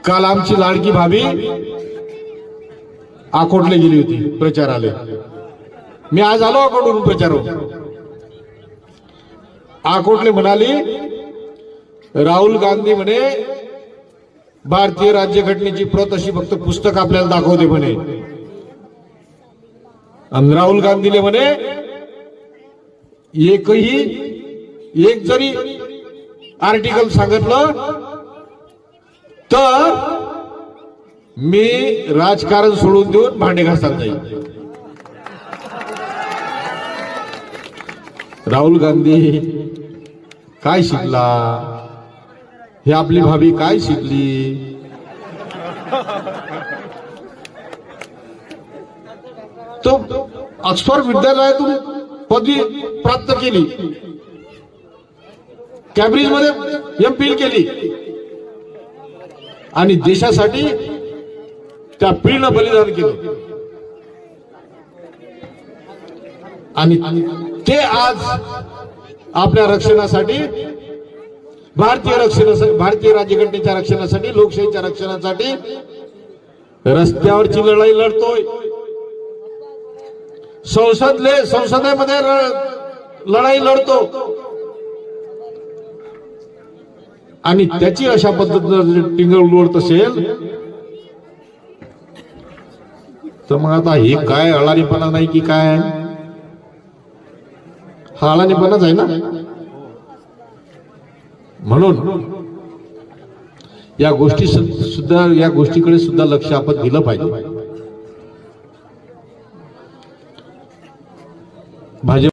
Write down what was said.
काल आमची लाडकी भाभी अकोटले गेली होती प्रचाराला। मी आज आलो अकोटवरून प्रचारावर। अकोटले म्हणाली राहुल गांधी म्हणे भारतीय राज्यघटनेची प्रत अशी फक्त पुस्तक आपल्याला दाखवते म्हणे। आणि राहुल गांधीले म्हणे एक जरी आर्टिकल सांगितलं तर मी राजकारण सोडून देऊन भांडे घासायला जाईल। राहुल गांधी काय शिकला? हे आपली भाभी काय शिकली? तो ऑक्सफर्ड विद्यालयातून पदवी प्राप्त केली, कॅम्ब्रिज मध्ये एमफिल केली आणि देशासाठी त्या पिढीनं बलिदान केलं। आणि ते आज आपल्या रक्षणासाठी, भारतीय राज्यघटनेच्या रक्षणासाठी, लोकशाहीच्या रक्षणासाठी रस्त्यावरची लढाई लढतोय। संसदेमध्ये लढाई लढतो आणि त्याची अशा पद्धतीने टिंगल उडत असेल तर मग आता हे काय अळानीपणा नाही की काय? हा अळानीपणाच आहे ना। म्हणून या गोष्टीकडे सुद्धा लक्ष आपण दिलं पाहिजे। भाजप